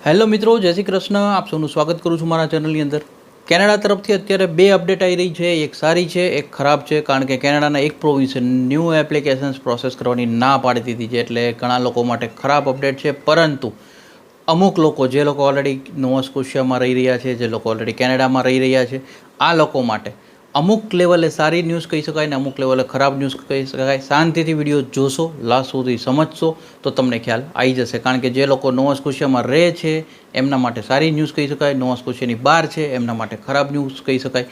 Hello મિત્રો, જય શ્રી કૃષ્ણ. આપ સૌનું સ્વાગત કરું છું મારા ચેનલની અંદર. કેનેડા તરફથી અત્યારે બે અપડેટ આવી રહી છે. એક સારી છે, એક ખરાબ છે. કારણ કે કેનેડાના એક પ્રોવિન્સે ન્યૂ એપ્લિકેશન્સ પ્રોસેસ કરવાની ના પાડી દીધી છે, એટલે ઘણા લોકો માટે ખરાબ અપડેટ છે. પરંતુ અમુક લોકો, જે લોકો ઓલરેડી નોવા સ્કોશિયામાં રહી રહ્યા છે, જે લોકો ઓલરેડી કેનેડામાં રહી રહ્યા છે, આ લોકો માટે અમુક લેવલે સારી ન્યૂઝ કહી શકાય ને અમુક લેવલે ખરાબ ન્યૂઝ કહી શકાય. શાંતિથી વિડીયો જોશો, લાસ્ટ સુધી સમજશો તો તમને ખ્યાલ આવી જશે. કારણ કે જે લોકો નોવા સ્કોશિયામાં રહે છે એમના માટે સારી ન્યૂઝ કહી શકાય, નોવા સ્કોશિયાની બહાર છે એમના માટે ખરાબ ન્યૂઝ કહી શકાય.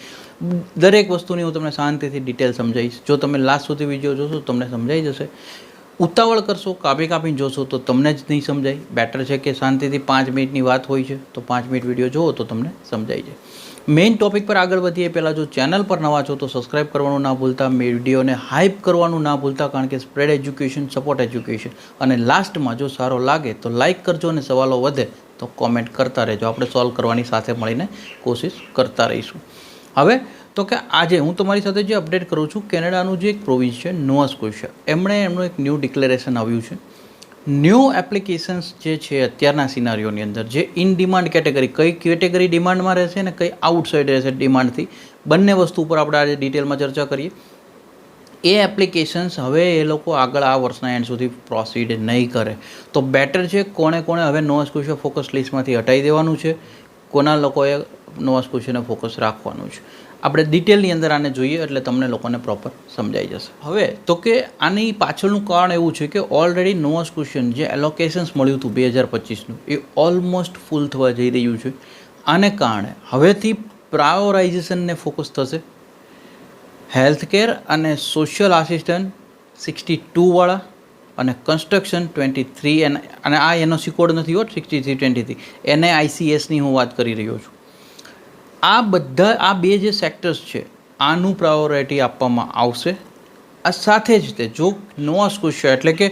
દરેક વસ્તુની હું તમને શાંતિથી ડિટેલ સમજાવીશ. જો તમે લાસ્ટ સુધી વિડીયો જોશો તો તમને સમજાઈ જશે. ઉતાવળ કરશો, કાપીને જોશો તો તમને જ નહીં સમજાય. બેટર છે કે શાંતિથી 5 મિનિટની વાત હોય છે તો 5 મિનિટ વિડીયો જુઓ તો તમને સમજાઈ જાય. મેઇન ટોપિક પર આગળ વધીએ પહેલાં જો ચેનલ પર નવા છો તો સબસ્ક્રાઇબ કરવાનું ના ભૂલતા, વિડીયોને હાઇપ કરવાનું ના ભૂલતા. કારણ કે સ્પ્રેડ એજ્યુકેશન, સપોર્ટ એજ્યુકેશન. અને લાસ્ટમાં જો સારો લાગે તો લાઇક કરજો અને સવાલો વધે તો કોમેન્ટ કરતા રહેજો. આપણે સોલ્વ કરવાની સાથે મળીને કોશિશ કરતા રહીશું. હવે તો કે આજે હું તમારી સાથે જે અપડેટ કરું છું, કેનેડાનું જે એક પ્રોવિન્સ છે નોવા સ્કોશિયા, એમનું એક ન્યૂ ડિક્લેરેશન આવ્યું છે. ન્યૂ એપ્લિકેશન્સ જે છે અત્યારના સિનારીઓની અંદર, જે ઇન ડિમાન્ડ કેટેગરી, કઈ કેટેગરી ડિમાન્ડમાં રહેશે ને કઈ આઉટસાઇડ રહેશે ડિમાન્ડથી, બંને વસ્તુ ઉપર આપણે આજે ડિટેલમાં ચર્ચા કરીએ. એ એપ્લિકેશન્સ હવે એ લોકો આગળ આ વર્ષના એન્ડ સુધી પ્રોસીડ નહીં કરે તો બેટર છે. કોણે હવે નોવા સ્કોશિયા ફોકસ લિસ્ટમાંથી હટાવી દેવાનું છે, કોના લોકોએ નોવા સ્કોશિયાને ફોકસ રાખવાનું છે. આપણે ડિટેલની અંદર આને જોઈએ એટલે તમને લોકોને પ્રોપર સમજાઈ જશે. હવે તો કે આની પાછળનું કારણ એવું છે કે ઓલરેડી નોવા સ્કોશિયન જે એલોકેશન્સ મળ્યું હતું 2025નું, એ ઓલમોસ્ટ ફૂલ થવા જઈ રહ્યું છે. આને કારણે હવેથી પ્રાયોરાઇઝેશનને ફોકસ થશે. હેલ્થકેર અને સોશિયલ આસિસ્ટન્ટ 62વાળા અને કન્સ્ટ્રક્શન 23, અને આ એનઓસી કોડ નથી હોત 6323, એને આઈસીએસની હું વાત કરી રહ્યો છું. આ બે જે સેક્ટર્સ છે આનું પ્રાયોરિટી આપવામાં આવશે. આ સાથે જ તે જો નોવા સ્કોશિયા એટલે કે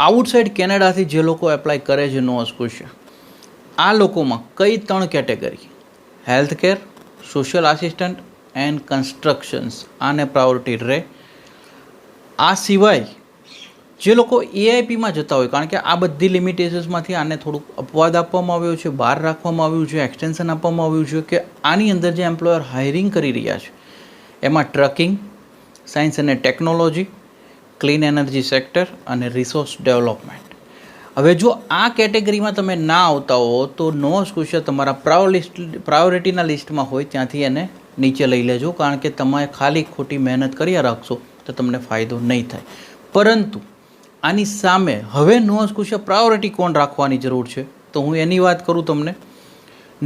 આઉટસાઇડ કેનેડાથી જે લોકો એપ્લાય કરે છે નોવા સ્કોશિયા, આ લોકોમાં કઈ 3 category, healthcare, social assistant and constructions, આને પ્રાયોરિટી રહે. આ સિવાય જે લોકો એઆઈપીમાં જતા હોય, કારણ કે આ બધી લિમિટેશન્સમાંથી આને થોડુંક અપવાદ આપવામાં આવ્યો છે, બહાર રાખવામાં આવ્યું છે, એક્સટેન્શન આપવામાં આવ્યું છે કે આની અંદર જે એમ્પ્લોયર હાયરિંગ કરી રહ્યા છે એમાં ટ્રકિંગ, સાયન્સ અને ટેકનોલોજી, ક્લીન એનર્જી સેક્ટર અને રિસોર્સ ડેવલપમેન્ટ. હવે જો આ કેટેગરીમાં તમે ના આવતા હો તો નોવા સ્કોશિયા તમારા પ્રાયોરિટીના લિસ્ટમાં હોય ત્યાંથી એને નીચે લઈ લેજો. કારણ કે તમે ખાલી ખોટી મહેનત કર્યા રાખશો તો તમને ફાયદો નહીં થાય. પરંતુ આની સામે હવે નોવા સ્કોશિયા પ્રાયોરિટી કોણ રાખવાની જરૂર છે તો હું એની વાત કરું તમને.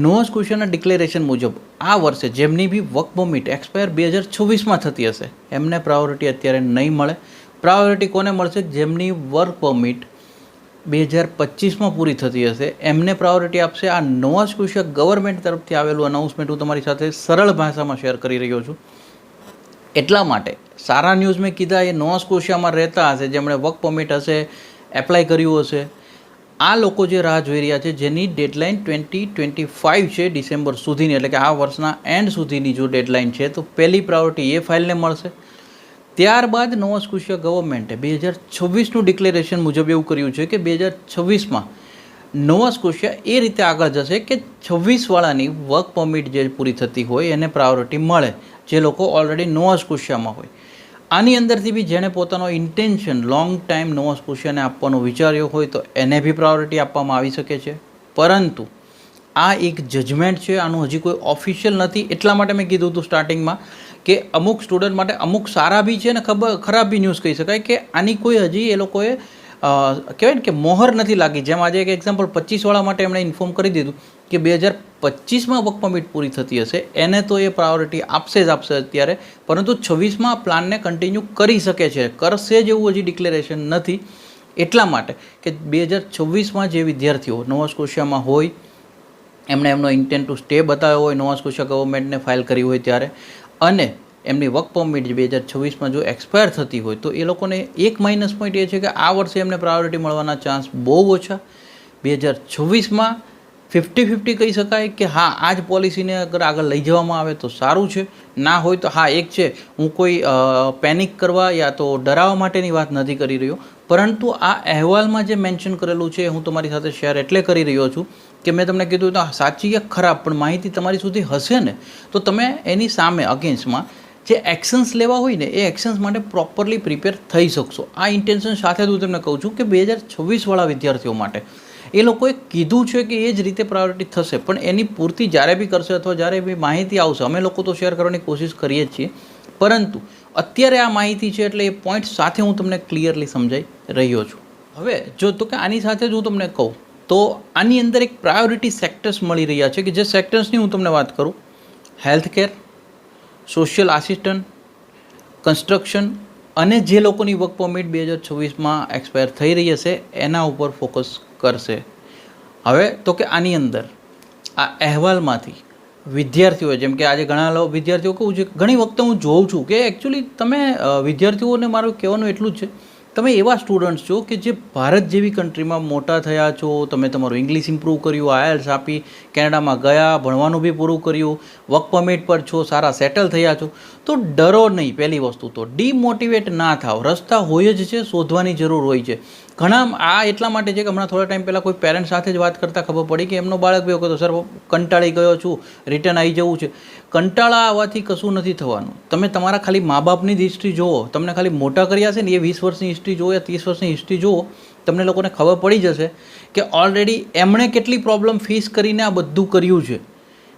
નોવા સ્કોશિયાના ડિક્લેરેશન મુજબ આ વર્ષે જેમની બી વર્ક પરમિટ એક્સપાયર 2026માં થતી હશે એમને પ્રાયોરિટી અત્યારે નહીં મળે. પ્રાયોરિટી કોને મળશે? જેમની વર્ક પરમિટ 2025માં પૂરી થતી હશે એમને પ્રાયોરિટી આપશે. આ નોવા સ્કોશિયા ગવર્મેન્ટ તરફથી આવેલું અનાઉન્સમેન્ટ હું તમારી સાથે સરળ ભાષામાં શેર કરી રહ્યો છું. એટલા માટે સારા ન્યૂઝ મેં કીધા એ નોવા સ્કોશિયામાં રહેતા હશે, જેમણે વર્ક પરમિટ હશે, એપ્લાય કર્યું હશે, આ લોકો જે રાહ જોઈ રહ્યા છે જેની ડેડલાઇન 2025 છે ડિસેમ્બર સુધીની, એટલે કે આ વર્ષના એન્ડ સુધીની જો ડેડલાઇન છે તો પહેલી પ્રાયોરિટી એ ફાઇલને મળશે. ત્યારબાદ નોવા સ્કોશિયા ગવર્મેન્ટે 2026નું ડિક્લેરેશન મુજબ એવું કર્યું છે કે 2026માં નોવા સ્કોશિયા એ રીતે આગળ જશે કે 26વાળાની વર્ક પરમિટ જે પૂરી થતી હોય એને પ્રાયોરિટી મળે, જે લોકો ઓલરેડી નોવા સ્કોશિયામાં હોય. આની અંદરથી બી જેણે પોતાનો ઇન્ટેન્શન લોંગ ટાઈમ નોવા સ્કોશિયાને આપવાનો વિચાર્યો હોય તો એને બી પ્રાયોરિટી આપવામાં આવી શકે છે. પરંતુ આ એક જજમેન્ટ છે, આનું હજી કોઈ ઓફિશિયલ નથી. એટલા માટે મેં કીધું હતું સ્ટાર્ટિંગમાં કે અમુક સ્ટુડન્ટ માટે અમુક સારા બી છે ને ખરાબ બી ન્યૂઝ કહી શકાય કે આની કોઈ હજી એ લોકોએ કહેવાય ને કે મોહર નથી લાગી. જેમ આજે એક એક્ઝામ્પલ 25વાળા માટે એમણે ઇન્ફોર્મ કરી દીધું કે 2025માં વર્ક પરમિટ પૂરી થતી હશે એને તો એ પ્રાયોરિટી આપશે જ આપશે અત્યારે, પરંતુ 26માં પ્લાનને કન્ટિન્યુ કરી શકે છે, કરશે જેવું હજી ડિક્લેરેશન નથી. એટલા માટે કે 2026માં જે વિદ્યાર્થીઓ નોવા સ્કોશિયામાં હોય એમણે એમનો ઇન્ટેન્ટ ટુ સ્ટે બતાવ્યો હોય નોવા સ્કોશિયા ગવર્મેન્ટને ફાઇલ કરી હોય ત્યારે, અને એમની વર્ક પરમિટ 2026માં જો એક્સપાયર થતી હોય તો એ લોકોને એક માઇનસ પોઈન્ટ એ છે કે આ વર્ષે એમને પ્રાયોરિટી મળવાના ચાન્સ બહુ ઓછા. 2026માં 50-50 કહી શકાય કે હા આ જ પોલિસીને અગર આગળ લઈ જવામાં આવે તો સારું છે. ના હોય તો હા એક છે, હું કોઈ પેનિક કરવા યા તો ડરાવવા માટેની વાત નથી કરી રહ્યો, પરંતુ આ અહેવાલમાં જે મેન્શન કરેલું છે હું તમારી સાથે શેર એટલે કરી રહ્યો છું કે મેં તમને કીધું તો સાચી કે ખરાબ પણ માહિતી તમારી સુધી હશે ને તો તમે એની સામે અગેન્સ્ટમાં જે એક્શન્સ લેવા હોય ને એ એક્શન્સ માટે પ્રોપરલી પ્રિપેર થઈ શકશો. આ ઇન્ટેન્શન સાથે હું તમને કહું છું કે 2026વાળા વિદ્યાર્થીઓ માટે એ લોકોએ કીધું છે કે એ જ રીતે પ્રાયોરિટી થશે, પણ એની પૂર્તિ જ્યારે બી કરશે અથવા જ્યારે બી માહિતી આવશે અમે લોકો તો શેર કરવાની કોશિશ કરીએ જ છીએ, પરંતુ અત્યારે આ માહિતી છે એટલે એ પોઈન્ટ સાથે હું તમને ક્લિયરલી સમજાઈ રહ્યો છું. હવે જો તો કે આની સાથે જ હું તમને કહું તો આની અંદર એક પ્રાયોરિટી સેક્ટર્સ મળી રહ્યા છે કે જે સેક્ટર્સની હું તમને વાત કરું, health care, social assistant, construction અને જે લોકોની વર્ક પરમિટ 2026માં એક્સપાયર થઈ રહી હશે એના ઉપર ફોકસ કરશે. હવે તો કે આની અંદર આ અહેવાલમાંથી વિદ્યાર્થીઓ જેમ કે આજે ઘણા વિદ્યાર્થીઓ કહું છે, ઘણી વખતે હું જોઉં છું કે એકચ્યુઅલી તમે વિદ્યાર્થીઓને મારું કહેવાનું એટલું જ છે, તમે એવા સ્ટુડન્ટ્સ છો કે જે ભારત જેવી કન્ટ્રીમાં મોટા થયા છો, તમે તમારું ઇંગ્લિશ ઇમ્પ્રૂવ કર્યું, આયલ્સ આપી, કેનેડામાં ગયા, ભણવાનું બી પૂરું કર્યું, વર્ક પરમિટ પર છો, સારા સેટલ થયા છો, તો ડરો નહીં. પહેલી વસ્તુ તો ડિમોટિવેટ ના થાવ, રસ્તા હોય જ છે, શોધવાની જરૂર હોય છે. ઘણા આ એટલા માટે છે કે હમણાં થોડા ટાઈમ પહેલાં કોઈ પેરેન્ટ સાથે જ વાત કરતાં ખબર પડી કે એમનો બાળક બી કહેતો સર કંટાળી ગયો છું, રિટર્ન આવી જવું છે. કંટાળા આવવાથી કશું નથી થવાનું. તમે તમારા ખાલી મા બાપની જ હિસ્ટ્રી જુઓ, તમને ખાલી મોટા કર્યા છે ને એ 20 વર્ષની હિસ્ટ્રી જુઓ યા 30 વર્ષની હિસ્ટ્રી જુઓ, તમને લોકોને ખબર પડી જશે કે ઓલરેડી એમણે કેટલી પ્રોબ્લેમ ફેસ કરીને આ બધું કર્યું છે.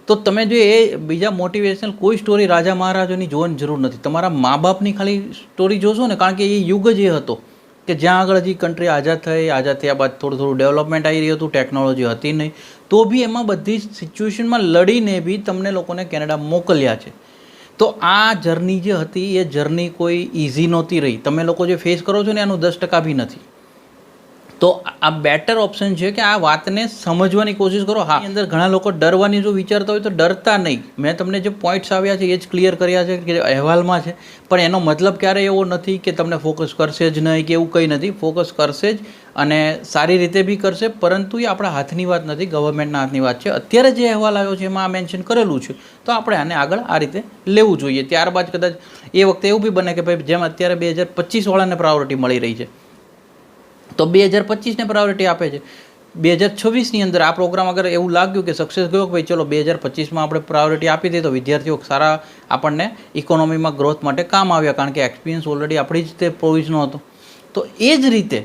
તો તમે જો એ બીજા મોટિવેશનલ કોઈ સ્ટોરી રાજા મહારાજાની જોવાની જરૂર નથી, તમારા મા બાપની ખાલી સ્ટોરી જોશો ને, કારણ કે એ યુગ જ એ હતો કે જ્યાં આગળ હજી કન્ટ્રી આઝાદ થઈ, આઝાદ થયા બાદ થોડું ડેવલપમેન્ટ આવી રહ્યું હતું, ટેકનોલોજી હતી નહીં, તો બી એમાં બધી સિચ્યુએશનમાં લડીને બી તમને લોકોને કેનેડા મોકલ્યા છે. તો આ જર્ની જે હતી એ જર્ની કોઈ ઇઝી નહોતી રહી. તમે લોકો જે ફેસ કરો છો ને એનું 10% બી નથી. તો આ બેટર ઓપ્શન છે કે આ વાતને સમજવાની કોશિશ કરો. હા, અંદર ઘણા લોકો ડરવાની જો વિચારતા હોય તો ડરતા નહીં. મેં તમને જે પોઈન્ટ્સ આવ્યા છે એ જ ક્લિયર કર્યા છે કે અહેવાલમાં છે, પણ એનો મતલબ ક્યારેય એવો નથી કે તમને ફોકસ કરશે જ નહીં કે એવું કંઈ નથી. ફોકસ કરશે જ અને સારી રીતે બી કરશે, પરંતુ એ આપણા હાથની વાત નથી, ગવર્મેન્ટના હાથની વાત છે. અત્યારે જે અહેવાલ આવ્યો છે એમાં આ મેન્શન કરેલું છે, તો આપણે આને આગળ આ રીતે લેવું જોઈએ. ત્યારબાદ કદાચ એ વખતે એવું બી બને કે ભાઈ જેમ અત્યારે 2025વાળાને પ્રાયોરિટી મળી રહી છે તો 2025ને પ્રાયોરિટી આપે છે. 2026ની અંદર આ પ્રોગ્રામ અગર એવું લાગ્યું કે સક્સેસ ગયો કે ભાઈ ચલો 2025માં આપણે પ્રાયોરિટી આપી દઈએ તો વિદ્યાર્થીઓ સારા આપણને ઇકોનોમીમાં ગ્રોથ માટે કામ આવ્યા, કારણ કે એક્સપિરિયન્સ ઓલરેડી આપણી જ તે પ્રોવિઝનો હતો. તો એ જ રીતે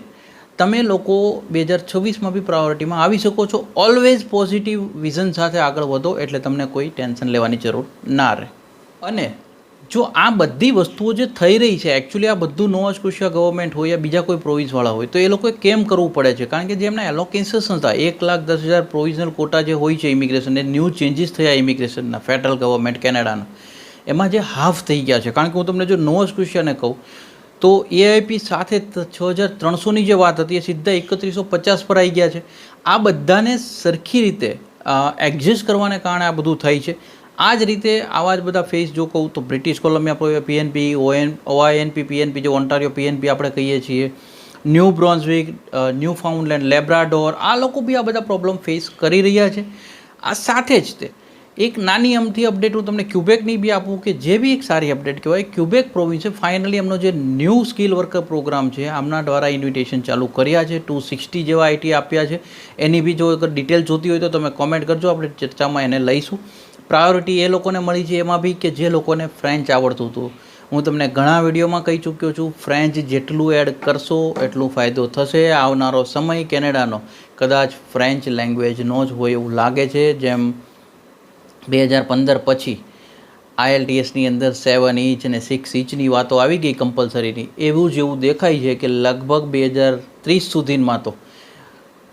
તમે લોકો 2026માં બી પ્રાયોરિટીમાં આવી શકો છો. ઓલવેઝ પોઝિટિવ વિઝન સાથે આગળ વધો એટલે તમને કોઈ ટેન્શન લેવાની જરૂર ના રહે. અને જો આ બધી વસ્તુઓ જે થઈ રહી છે એકચ્યુઅલી આ બધું નોવા સ્કોશિયા ગવર્મેન્ટ હોય યા બીજા કોઈ પ્રોવિન્સવાળા હોય તો એ લોકોએ કેમ કરવું પડે છે, કારણ કે જે એમના એલોકેશન્સ હતા 1,10,000 પ્રોવિઝનલ કોટા જે હોય છે ઇમિગ્રેશન, એ ન્યૂ ચેન્જીસ થયા ઇમિગ્રેશનના ફેડરલ ગવર્મેન્ટ કેનેડાના, એમાં જે હાફ થઈ ગયા છે. કારણ કે હું તમને જો નોવા સ્કોશિયાને કહું તો એઆઈપી સાથે 6,300ની જે વાત હતી એ સીધા 3,150 પર આવી ગયા છે. આ બધાને સરખી રીતે એડજસ્ટ કરવાને કારણે આ બધું થાય છે. આ જ રીતે આવા જ બધા ફેઝ જો કહું તો બ્રિટિશ કોલંબિયા પીએનપી, ઓઆઈએનપી પીએનપી, જે ઓન્ટારિયો પીએનપી આપણે કહીએ છીએ, ન્યૂ બ્રોન્ઝવિક, ન્યૂ ફાઉન્ડલેન્ડ, લેબ્રાડોર, આ લોકો બી આ બધા પ્રોબ્લેમ ફેસ કરી રહ્યા છે. આ સાથે જ તે એક નાની અમથી અપડેટ હું તમને ક્યુબેકની બી આપું કે જે બી એક સારી અપડેટ કહેવાય. ક્યુબેક પ્રોવિન્સે ફાઇનલી એમનો જે ન્યૂ સ્કિલ વર્કર પ્રોગ્રામ છે આમના દ્વારા ઇન્વિટેશન ચાલુ કર્યા છે. 260 જેવા આઈટી આપ્યા છે. એની બી જો અગર ડિટેલ જોતી હોય તો તમે કોમેન્ટ કરજો, આપણે ચર્ચામાં એને લઈશું. પ્રાયોરિટી એ લોકોને મળી છે એમાં બી કે જે લોકોને ફ્રેન્ચ આવડતું હતું. હું તમને ઘણા વિડીયોમાં કહી ચૂક્યો છું, ફ્રેન્ચ જેટલું એડ કરશો એટલું ફાયદો થશે. આવનારો સમય કેનેડાનો કદાચ ફ્રેન્ચ લેંગ્વેજનો જ હોય એવું લાગે છે. જેમ 2015 પછી આઈએલટીએસની અંદર 7 ઇંચ અને 6 ઇંચની વાતો આવી ગઈ કમ્પલસરીની, એવું જ એવું દેખાય છે કે લગભગ 2030 સુધીમાં તો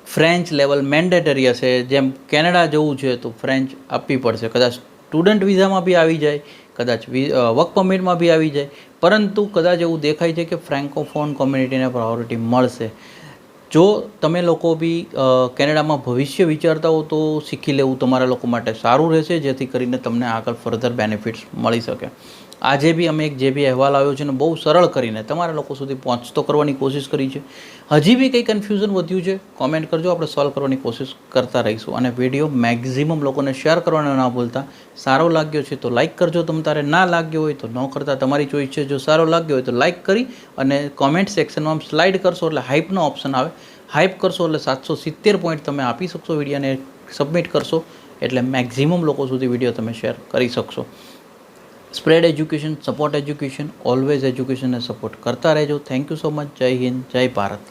ફ્રેન્ચ લેવલ મેન્ડેટરી હશે. જેમ કેનેડા જવું છે તો ફ્રેન્ચ આપવી પડશે. કદાચ સ્ટુડન્ટ વિઝામાં બી આવી જાય, કદાચ વર્ક પરમિટમાં બી આવી જાય, પરંતુ કદાચ એવું દેખાય છે કે ફ્રેન્કોફોન કોમ્યુનિટીને પ્રાયોરિટી મળશે. જો તમે લોકો બી કેનેડામાં ભવિષ્ય વિચારતા હો તો શીખી લેવું તમારા લોકો માટે સારું રહેશે, જેથી કરીને તમને આગળ ફર્ધર બેનિફિટ્સ મળી શકે. આજે બી અમે જે બી અહેવાલ આવ્યો છે ને બહુ સરળ કરીને તમારા લોકો સુધી પહોંચતો કરવાની કોશિશ કરી છે. હજી બી કંઈ કન્ફ્યુઝન વધ્યું છે કોમેન્ટ કરજો, આપણે સોલ્વ કરવાની કોશિશ કરતા રહીશું. અને વિડીયો મેક્ઝિમમ લોકોને શેર કરવાનો ના ભૂલતા. સારો લાગ્યો છે તો લાઇક કરજો, તારે ના લાગ્યો હોય તો ન કરતા તમારી ચોઈસ છે. જો સારો લાગ્યો હોય તો લાઇક કરી અને કોમેન્ટ સેક્શનમાં સ્લાઇડ કરશો એટલે હાઇપનો ઓપ્શન આવે, હાઇપ કરશો એટલે 770 પોઈન્ટ તમે આપી શકશો વિડીયોને સબમિટ કરશો એટલે મેક્ઝિમમ લોકો સુધી વિડીયો તમે શેર કરી શકશો. Spread education, support education, always એજ્યુકેશનને સપોર્ટ કરતા રહેજો. Thank you so much. જય હિન્દ, જય ભારત.